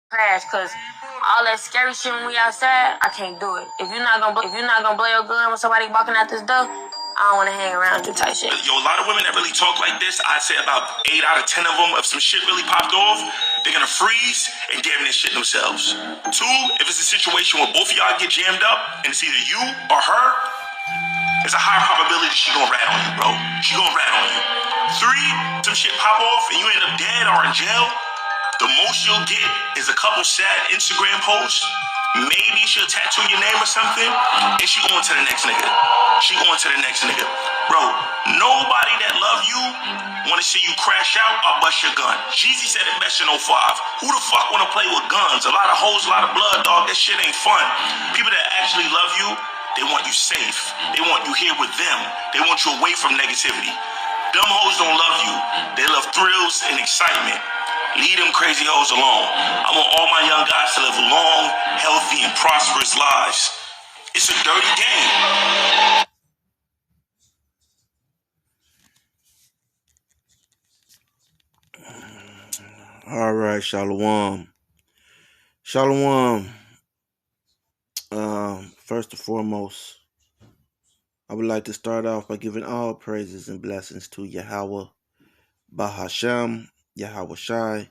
crash, cause all that scary shit when we outside, I can't do it. If you're not gonna blow your gun when somebody walking out this door, I don't want to hang around you type shit. Yo, a lot of women that really talk like this, I'd say about 8 out of 10 of them, if some shit really popped off, they're gonna freeze and damn this shit themselves. 2, if it's a situation where both of y'all get jammed up and it's either you or her, there's a high probability she gonna rat on you, bro. She gonna rat on you. 3, some shit pop off and you end up dead or in jail. The most you'll get is a couple sad Instagram posts. Maybe she'll tattoo your name or something, and she going to the next nigga. She going to the next nigga. Bro, nobody that love you want to see you crash out or bust your gun. Jeezy said it best in '05. Who the fuck want to play with guns? A lot of hoes, a lot of blood, dog. That shit ain't fun. People that actually love you, they want you safe. They want you here with them. They want you away from negativity. Dumb hoes don't love you. They love thrills and excitement. Leave them crazy hoes alone. I want all my young guys to live long, healthy, and prosperous lives. It's a dirty game. All right, Shalom. Shalom. First and foremost, I would like to start off by giving all praises and blessings to Yahweh, Bahashem, Yahweh Shai,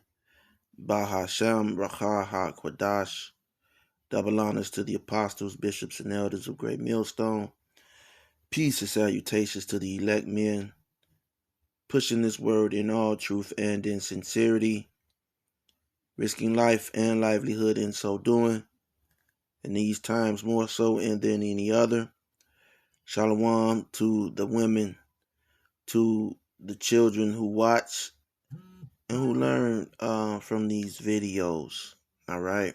Bahashem, Rachah HaKwadash. Double honors to the apostles, bishops, and elders of Great Millstone. Peace and salutations to the elect men, pushing this word in all truth and in sincerity, risking life and livelihood in so doing, in these times more so and than any other. Shalom to the women, to the children who watch and who learn from these videos. All right.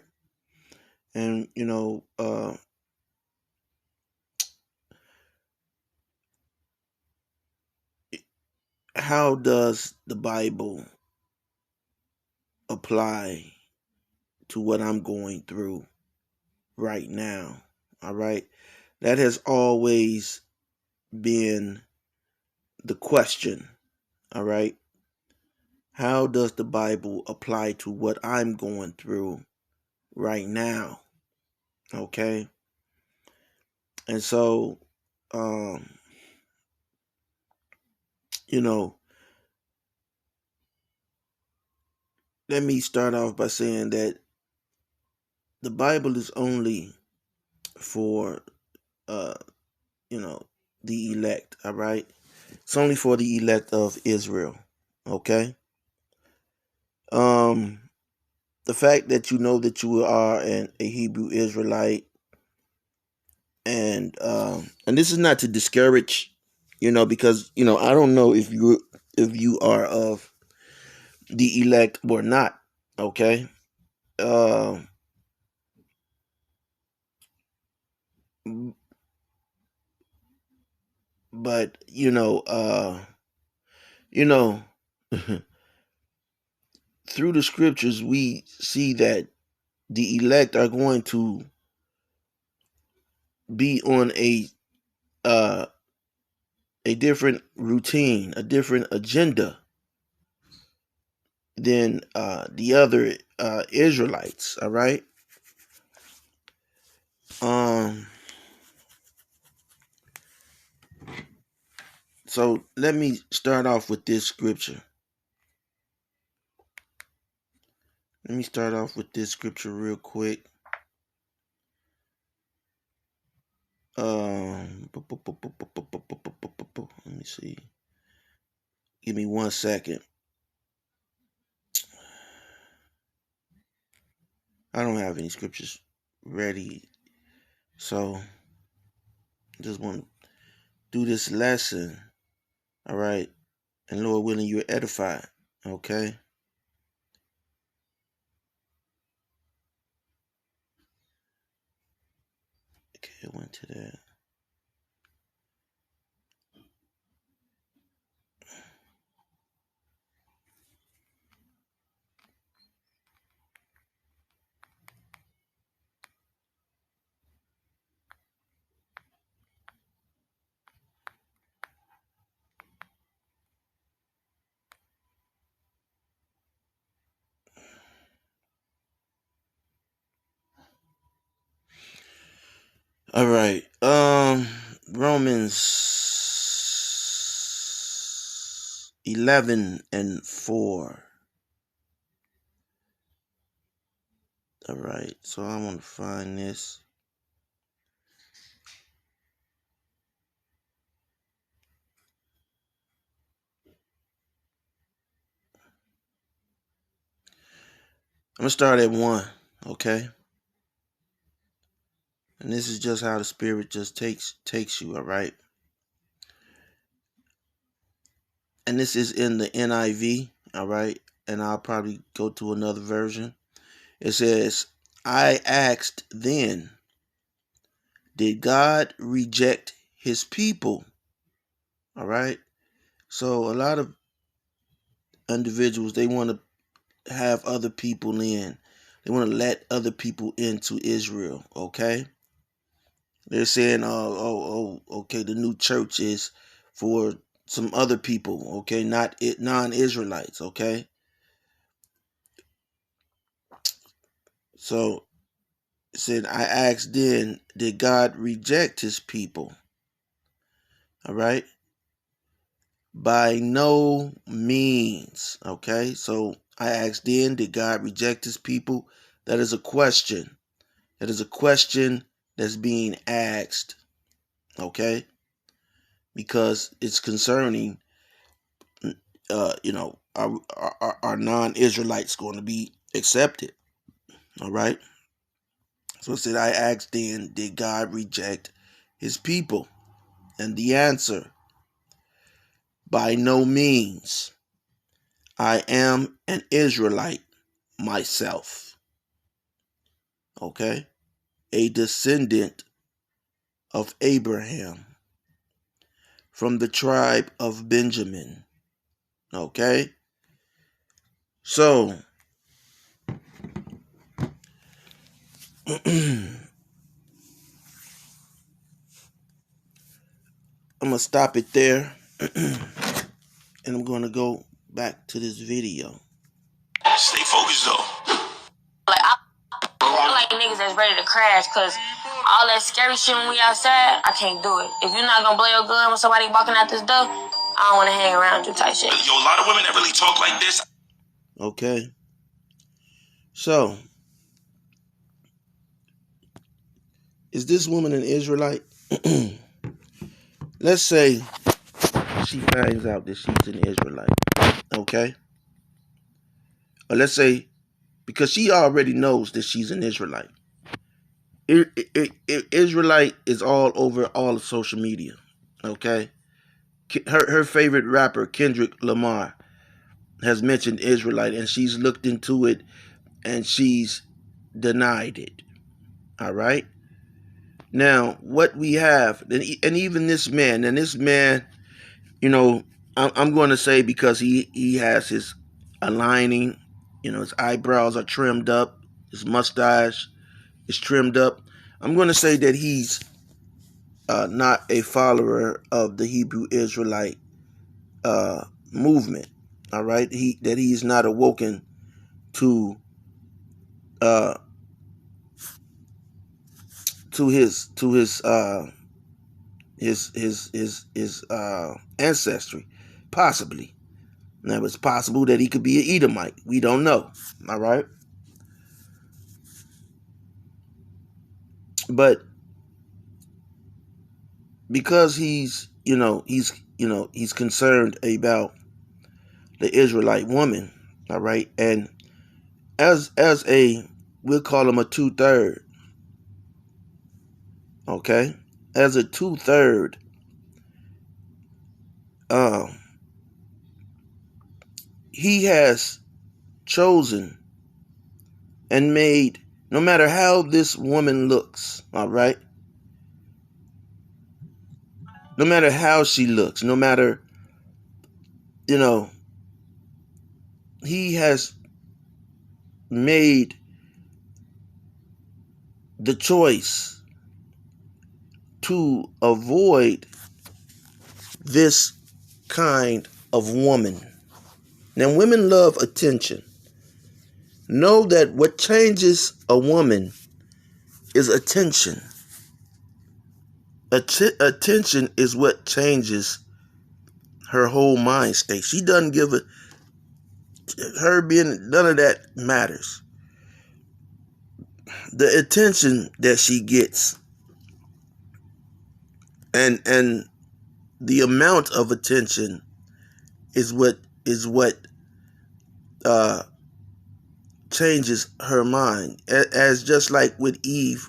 And, how does the Bible apply to what I'm going through right now? All right. That has always been the question. All right. How does the Bible apply to what I'm going through right now? Okay. And so, let me start off by saying that the Bible is only for, the elect. All right. It's only for the elect of Israel. Okay. The fact that you know that you are a Hebrew Israelite, and this is not to discourage, because I don't know if you are of the elect or not. Okay. But through the scriptures we see that the elect are going to be on a different routine, a different agenda than the other Israelites. All right. So let me start off with this scripture. Let me start off with this scripture real quick. Let me see. Give me 1 second. I don't have any scriptures ready, so I just want to do this lesson. All right. And Lord willing, you're edified. Okay. Okay, I went to that. All right. Romans 11:4. All right. So I want to find this. I'm going to start at 1, okay? And this is just how the Spirit just takes you, all right? And this is in the NIV, all right? And I'll probably go to another version. It says, I asked then, did God reject his people? All right? So a lot of individuals, they want to have other people in. They want to let other people into Israel, okay? They're saying, okay, the new church is for some other people, okay, not non-Israelites, okay? So it said, I asked then, did God reject his people? All right? By no means, okay? So I asked then, did God reject his people? That is a question. That is a question that's being asked, okay? Because it's concerning, are non-Israelites going to be accepted? All right. So it said, I asked then, did God reject his people? And the answer, by no means. I am an Israelite myself. Okay. A descendant of Abraham from the tribe of Benjamin. Okay. So I'm going to stop it there. And I'm going to go back to this video. Stay focused though. Like, I like niggas that's ready to crash, because all that scary shit when we outside, I can't do it. If you're not going to blow your gun when somebody walking out this door, I don't want to hang around you type shit. Yo, a lot of women that really talk like this. Okay. So, is this woman an Israelite? Let's say she finds out that she's an Israelite. Okay? Or let's say, because she already knows that she's an Israelite. Israelite is all over all of social media. Okay? Her favorite rapper, Kendrick Lamar, has mentioned Israelite, and she's looked into it and she's denied it. All right? Now, what we have, and even this man, I'm going to say, because he has his aligning, his eyebrows are trimmed up, his mustache is trimmed up. I'm going to say that he's not a follower of the Hebrew Israelite movement. All right, that he's not awoken to his ancestry, possibly. Now, it's possible that he could be an Edomite. We don't know. All right, but because he's concerned about the Israelite woman. All right, and as we'll call him a 2/3. Okay, as a 2/3, he has chosen and made, no matter how this woman looks, all right, no matter how she looks, no matter, he has made the choice to avoid this kind of woman. Now, women love attention. Know that what changes a woman is attention. Attention is what changes her whole mind state. She doesn't give a her being none of that matters. The attention that she gets and the amount of attention is what changes her mind, as just like with Eve,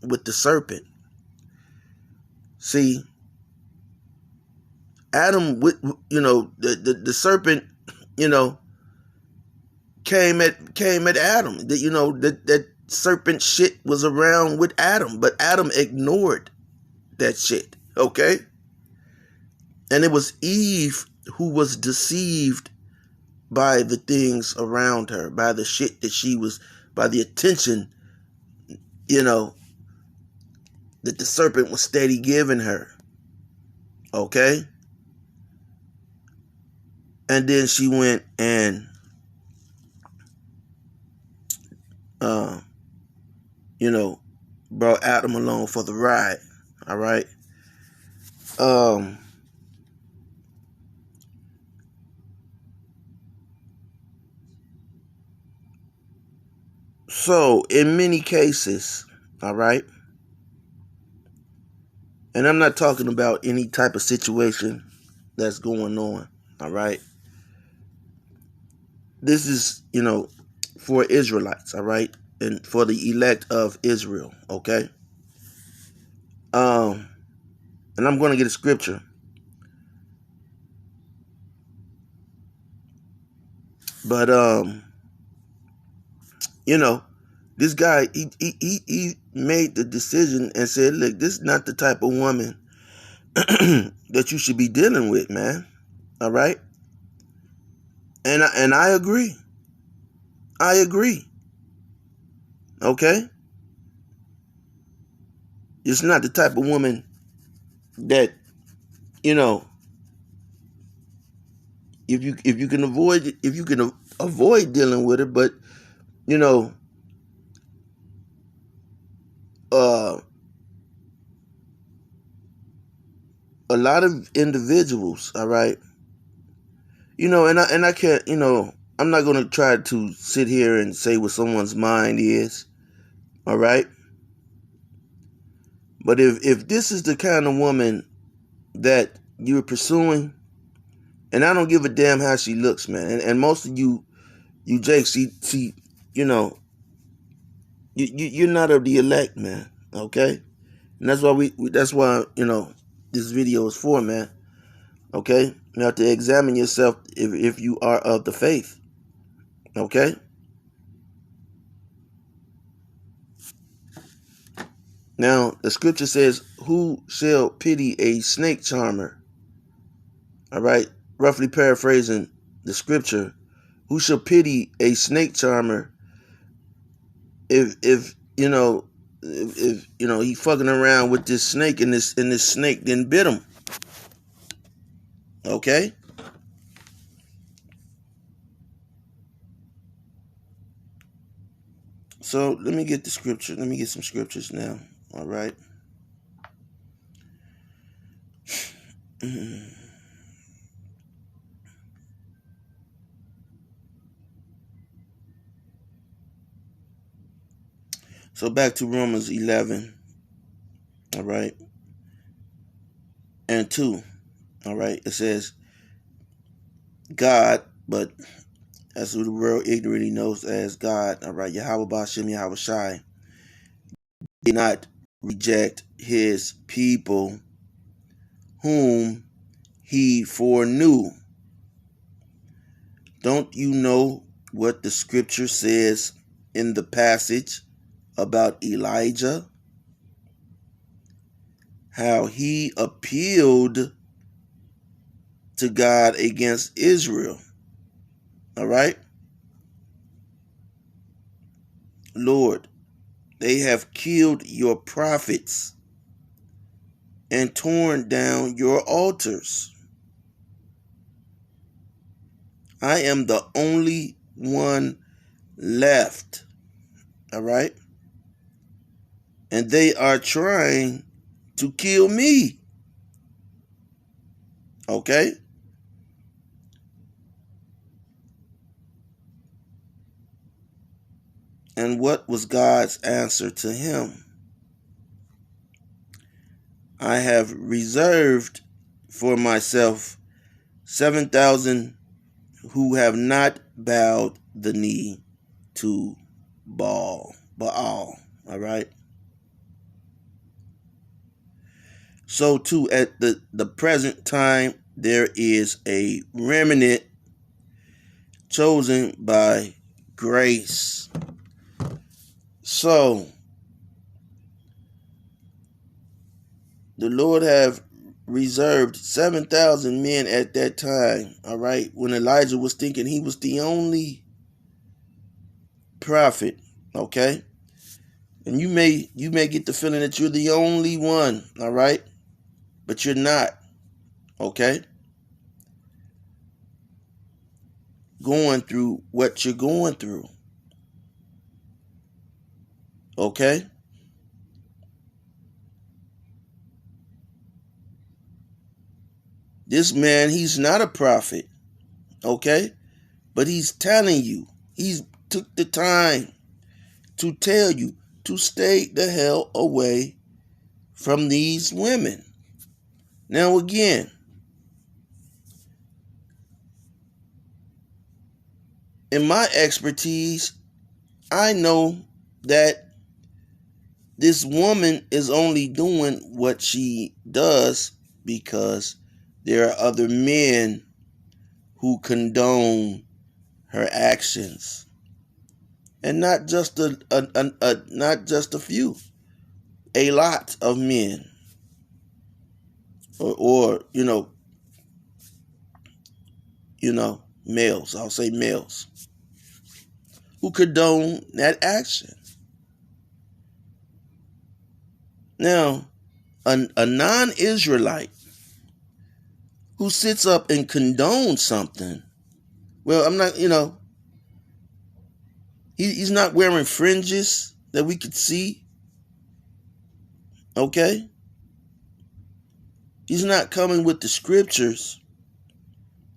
with the serpent. See, Adam, the serpent, came at Adam. That serpent shit was around with Adam, but Adam ignored that shit. Okay, and it was Eve who was deceived by the things around her, by the shit that she was, by the attention, that the serpent was steady giving her. Okay? And then she went and, brought Adam along for the ride. All right? So, in many cases, all right, and I'm not talking about any type of situation that's going on, all right? This is, for Israelites, all right? And for the elect of Israel, okay? And I'm going to get a scripture. But, this guy, he made the decision and said, look, this is not the type of woman that you should be dealing with, man. All right? And I agree. I agree. Okay? It's not the type of woman that, if you can avoid dealing with her, but a lot of individuals, all right, and I can't, I'm not going to try to sit here and say what someone's mind is, all right, but if this is the kind of woman that you're pursuing, and I don't give a damn how she looks, man, and most of you Jake, see, you're not of the elect, man, okay, and that's why that's why, this video is for, man. Okay? You have to examine yourself if you are of the faith. Okay? Now, the scripture says, who shall pity a snake charmer? All right? Roughly paraphrasing the scripture. Who shall pity a snake charmer if he fucking around with this snake and this snake then bit him? Okay? So let me get the scripture. Let me get some scriptures now. All right. So back to Romans 11. All right. And 2. All right. It says, God, but that's who the world ignorantly knows as God. All right. Yahweh Ba'ashem Yahweh Shai did not reject his people whom he foreknew. Don't you know what the scripture says in the passage about Elijah? How he appealed to God against Israel. All right? Lord, they have killed your prophets and torn down your altars. I am the only one left. All right? And they are trying to kill me. Okay? And what was God's answer to him? I have reserved for myself 7,000 who have not bowed the knee to Baal. All right? So too, at the present time, there is a remnant chosen by grace. So, the Lord have reserved 7,000 men at that time, all right, when Elijah was thinking he was the only prophet, okay? And you may get the feeling that you're the only one, all right? But you're not, okay? Going through what you're going through, okay? This man, he's not a prophet, okay? But he's telling you, he's took the time to tell you to stay the hell away from these women. Now again, in my expertise, I know that this woman is only doing what she does because there are other men who condone her actions, and not just not just a few, a lot of men, or males. I'll say males who condone that action. Now, a non-Israelite who sits up and condones something, well, I'm not, he's not wearing fringes that we could see, okay? He's not coming with the scriptures.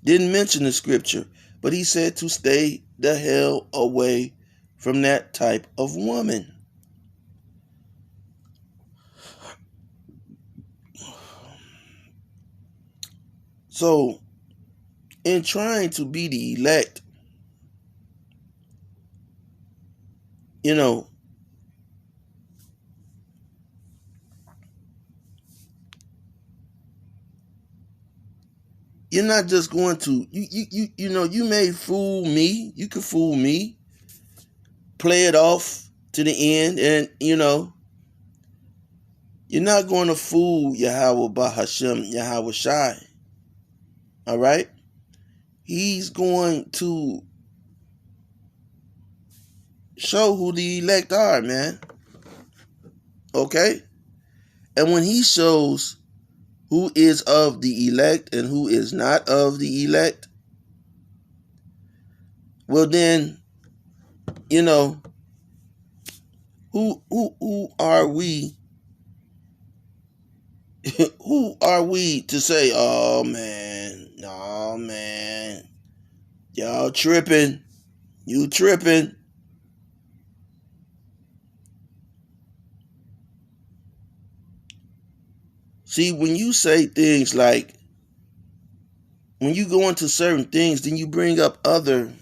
Didn't mention the scripture, but he said to stay the hell away from that type of woman. So, in trying to be the elect, you're not just going to, you may fool me. You could fool me, play it off to the end, and, you're not going to fool Yahweh Bahashem, Yahweh Shai. All right? He's going to show who the elect are, man. Okay? And when he shows who is of the elect and who is not of the elect, well then, who are we? Who are we to say, oh man, y'all tripping, you tripping? See, when you say things like, when you go into certain things, then you bring up other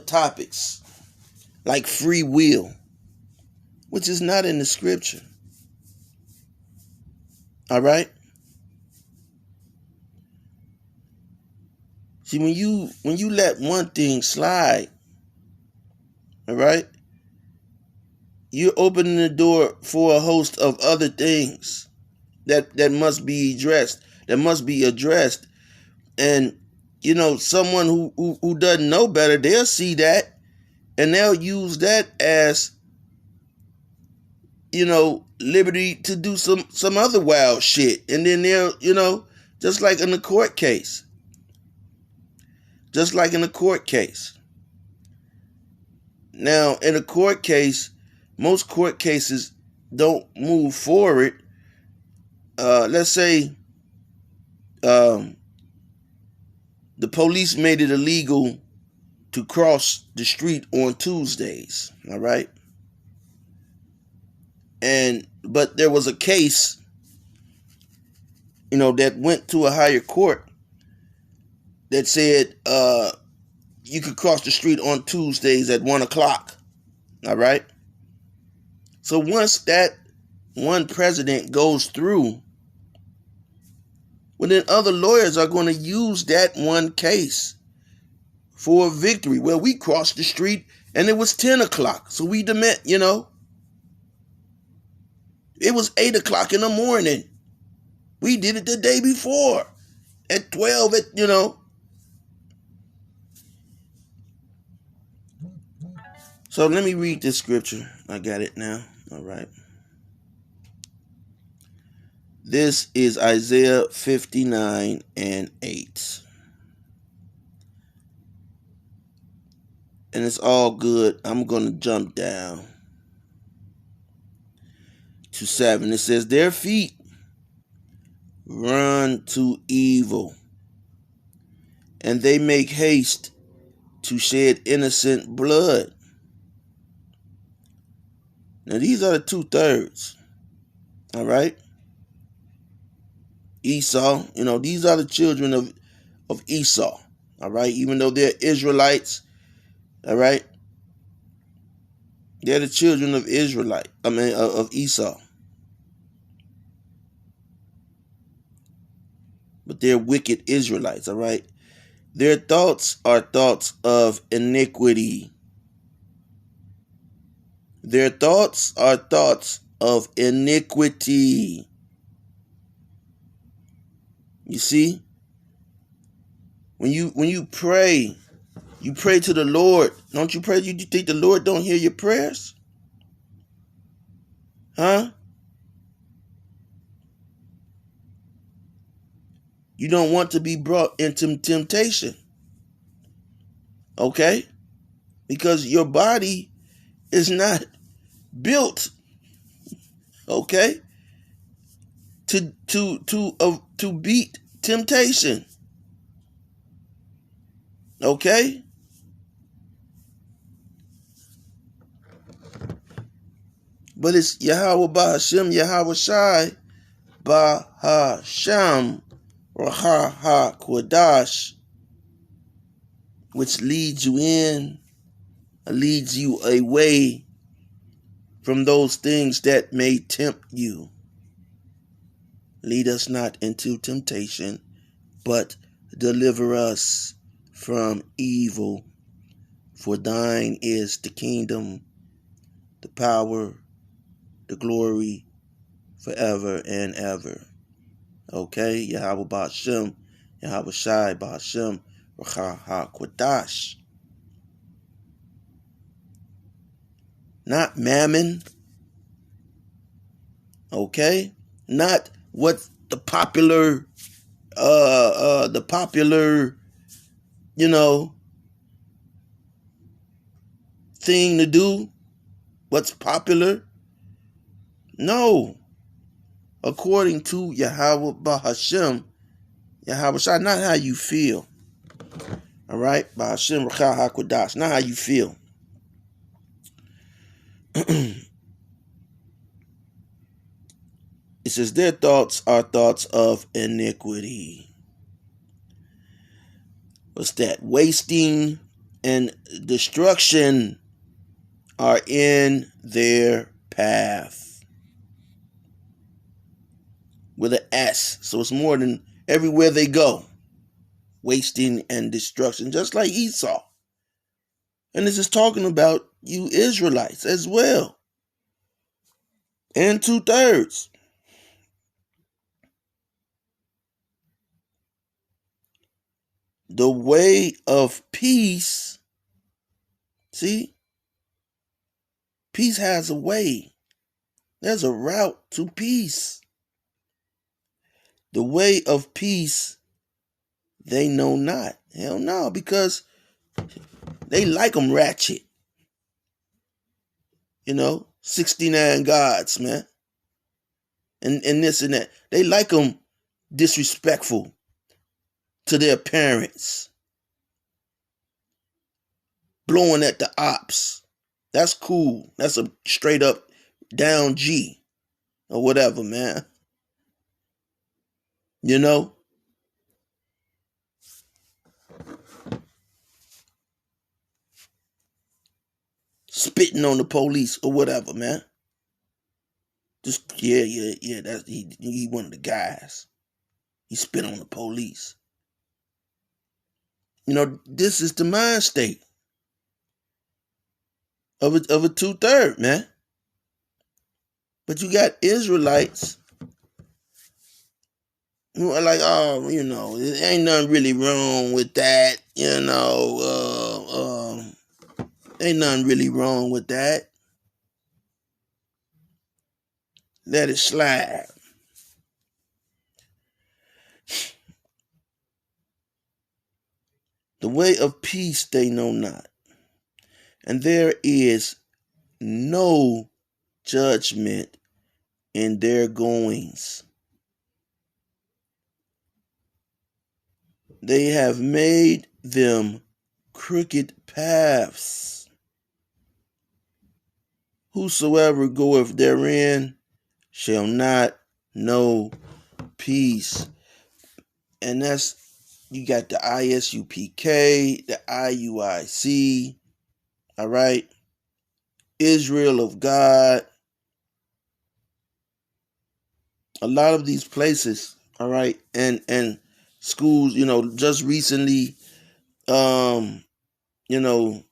topics, like free will, which is not in the scripture. All right? See, when you let one thing slide, all right, you're opening the door for a host of other things that must be addressed, and someone who doesn't know better, they'll see that and they'll use that as liberty to do some other wild shit, and then they'll just like in a court case. Now, in a court case, most court cases don't move forward let's say the police made it illegal to cross the street on Tuesdays, all right? But there was a case, that went to a higher court that said you could cross the street on Tuesdays at 1:00, all right? So once that one president goes through, well, then other lawyers are going to use that one case for a victory. Well, we crossed the street and it was 10:00, so we demand, it was 8:00 in the morning. We did it the day before at 12, So let me read this scripture. I got it now. All right. This is Isaiah 59:8. And it's all good. I'm going to jump down to 7. It says, their feet run to evil, and they make haste to shed innocent blood. Now, these are the 2/3. All right? Esau, these are the children of Esau. All right? Even though they're Israelites, all right? They're the children of of Esau. But they're wicked Israelites, all right? Their thoughts are thoughts of iniquity. Their thoughts are thoughts of iniquity. You see? When you pray, you pray to the Lord. Don't you pray? You think the Lord don't hear your prayers? Huh? You don't want to be brought into temptation. Okay? Because your body is not built, okay, to beat temptation. Okay? But it's Yahweh Bahashem, Yahweh Shai, Bahasham, Raha Kodash, which leads you away from those things that may tempt you. Lead us not into temptation, but deliver us from evil. For thine is the kingdom, the power, the glory, forever and ever. Okay? Yahweh Ba'ashem, Yahweh Shai Ba'ashem, Racha HaKodash. Not mammon. Okay? Not what the popular, thing to do. What's popular? No. According to Yahweh Bahashem, Yahweh Shai, not how you feel. All right? Bahashem Racha HaKodash. Not how you feel. It says their thoughts are thoughts of iniquity. What's that? Wasting and destruction are in their path. With an S. So it's more than everywhere they go. Wasting and destruction. Just like Esau. And this is talking about you Israelites as well. And 2/3. The way of peace. See? Peace has a way. There's a route to peace. The way of peace, they know not. Hell no, because they like them ratchet. 69 gods, man. and this and that. They like them disrespectful to their parents, blowing at the ops. That's cool. That's a straight up down G or whatever, man. You know? Spitting on the police or whatever, man. Just yeah. That's he one of the guys. He spit on the police. You know, this is the mind state of a 2/3, man. But you got Israelites who are like, oh, you know, there ain't nothing really wrong with that, you know. Ain't nothing really wrong with that. Let it slide. The way of peace they know not, and there is no judgment in their goings. They have made them crooked paths. Whosoever goeth therein shall not know peace. And that's, you got the ISUPK, the IUIC, all right? Israel of God. A lot of these places, all right, and schools, you know, just recently, you know,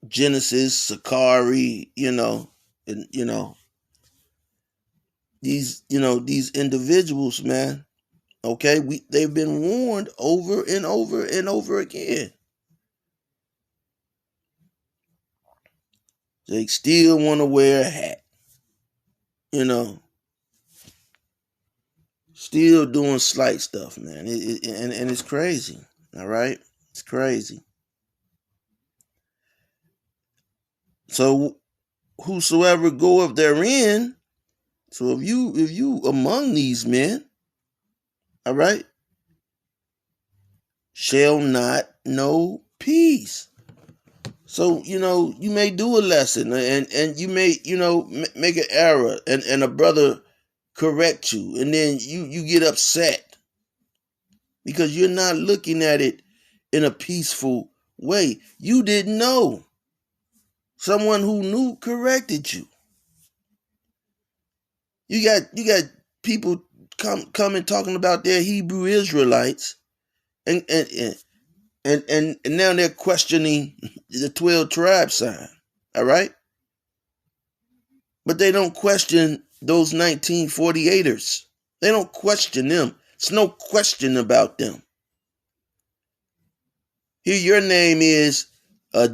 Genesis, Sakari, you know, and these individuals, man, okay, they've been warned over and over and over again. They still want to wear a hat, you know, still doing slight stuff, man, and it's crazy, all right, it's crazy. So whosoever goeth therein, so if you among these men, all right, shall not know peace. So, you know, you may do a lesson and you may, you know, make an error and a brother correct you, and then you get upset because you're not looking at it in a peaceful way. You didn't know. Someone who knew corrected you. You got people coming talking about their Hebrew Israelites, and now they're questioning the 12 tribe sign. All right, but they don't question those 1948ers. They don't question them. It's no question about them. Here, your name is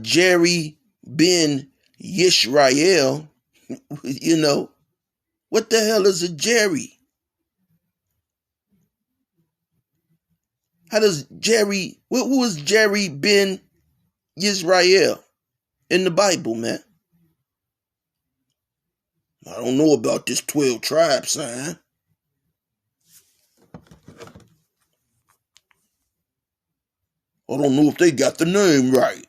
Jerry Ben Yisrael. You know, what the hell is a Jerry? How does Jerry, who is Jerry Ben Yisrael in the Bible, man? I don't know about this 12 tribe sign. I don't know if they got the name right.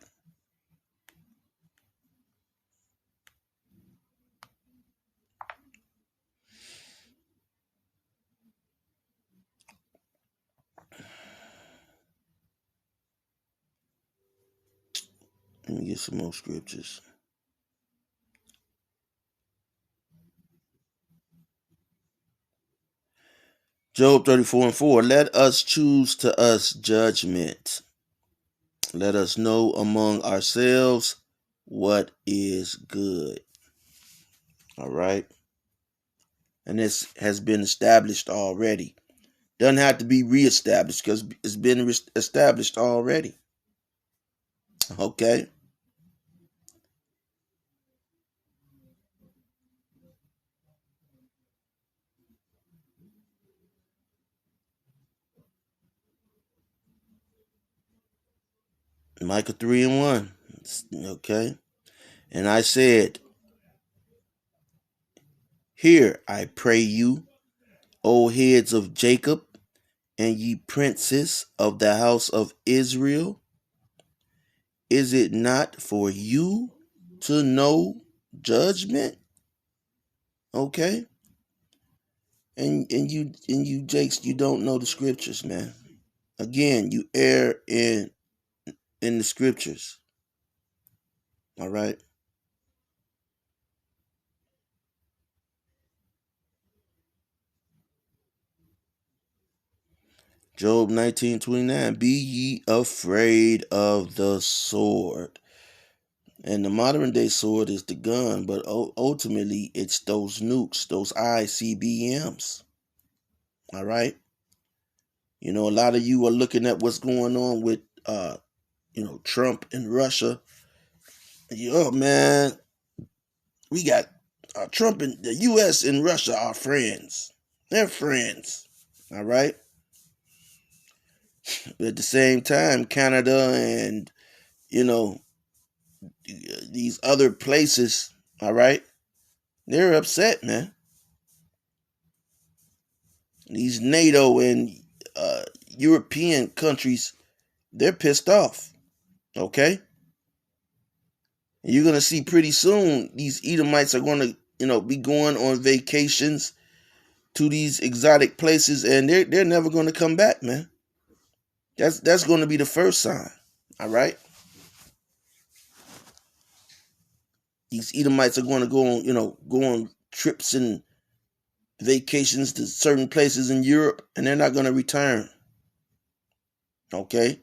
Let me get some more scriptures. Job 34:4. Let us choose to us judgment. Let us know among ourselves what is good. All right. And this has been established already. Doesn't have to be reestablished because it's been established already. Okay. Micah 3:1. Okay. And I said, Hear, I pray you, O heads of Jacob, and ye princes of the house of Israel. Is it not for you to know judgment? Okay? And you Jakes, you don't know the scriptures, man. Again, you err in the scriptures. All right? Job 19:29. Be ye afraid of the sword. And the modern day sword is the gun, but ultimately it's those nukes, those ICBMs. All right? You know, a lot of you are looking at what's going on with Trump and Russia. Oh man, we got Trump and the US and Russia are friends. They're friends. All right? But at the same time, Canada and these other places, all right, they're upset, man. These NATO and European countries, they're pissed off. Okay? And you're gonna see pretty soon these Edomites are gonna, be going on vacations to these exotic places, and they're never gonna come back, man. That's gonna be the first sign. All right? These Edomites are gonna go on trips and vacations to certain places in Europe, and they're not gonna return. Okay?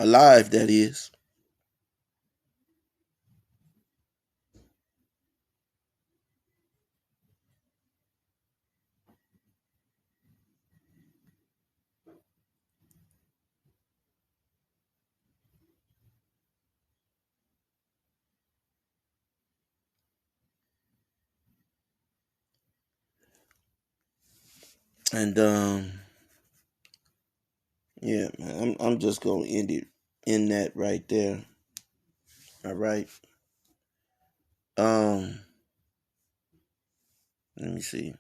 Alive, that is. And yeah, man, I'm just gonna end it in that right there. All right. Let me see.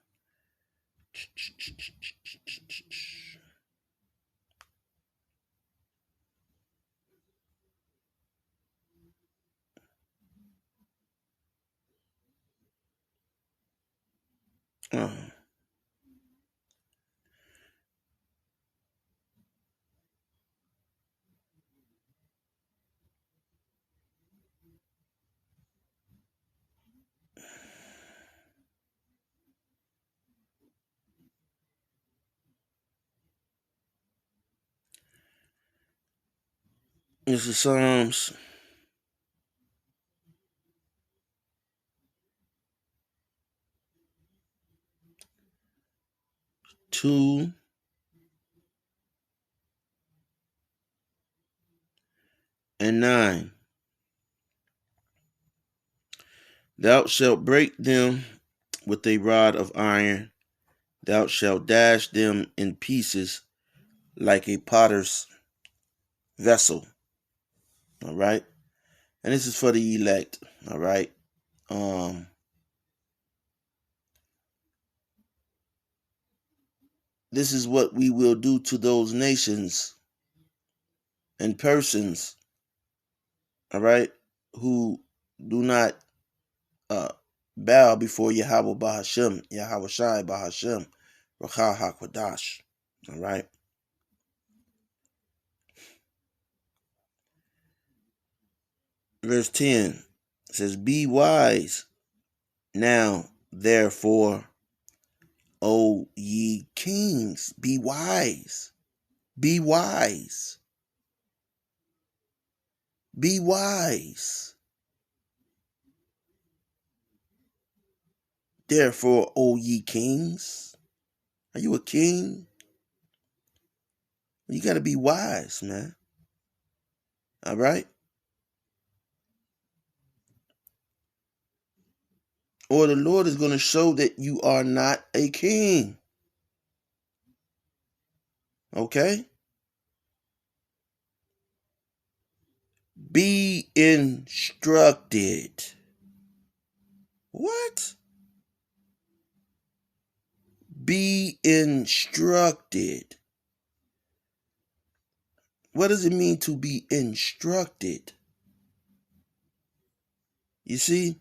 This is Psalms 2 and 9. Thou shalt break them with a rod of iron. Thou shalt dash them in pieces like a potter's vessel. All right. And this is for the elect. All right. This is what we will do to those nations and persons, all right, who do not bow before Yahweh Bahashem, Yahweh Shai Bahashem, Rakah HaKodash. All right. Verse 10 says, Be wise now, therefore, O ye kings, be wise. Be wise. Be wise. Therefore, O ye kings. Are you a king? You got to be wise, man. All right? Or the Lord is going to show that you are not a king. Okay? Be instructed. What? Be instructed. What does it mean to be instructed? You see?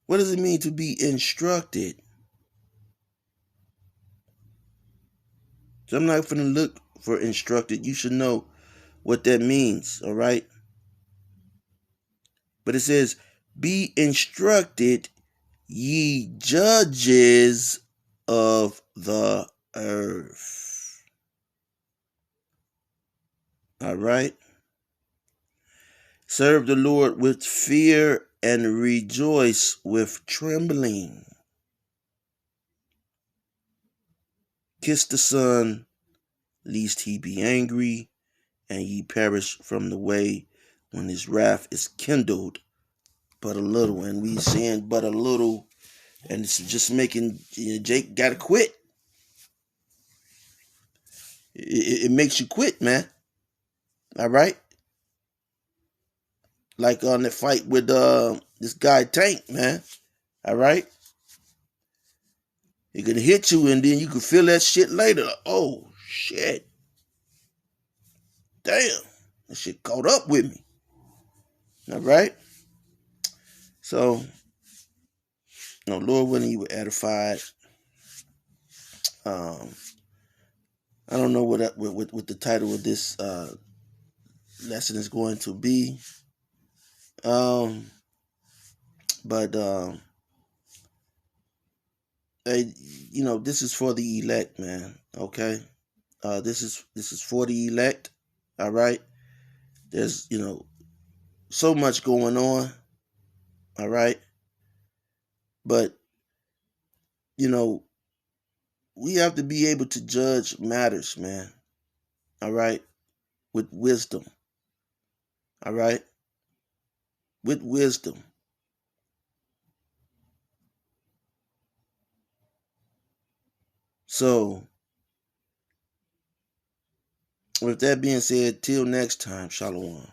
What does it mean to be instructed? So I'm not going to look for instructed. You should know what that means, all right? But it says, be instructed, ye judges of the earth. All right? Serve the Lord with fear and rejoice with trembling. Kiss the Son, lest he be angry, and ye perish from the way when his wrath is kindled but a little. And we saying but a little, and it's just making Jake gotta quit. It makes you quit, man. All right? Like on the fight with this guy Tank, man. All right? He can hit you and then you can feel that shit later. Oh, shit. Damn. That shit caught up with me. All right? So, no, Lord willing, you were edified. I don't know what the title of this lesson is going to be. But this is for the elect, man. Okay, this is for the elect. All right. There's so much going on. All right, but we have to be able to judge matters, man. All right, with wisdom. All right, with wisdom. So, with that being said, till next time, Shalom.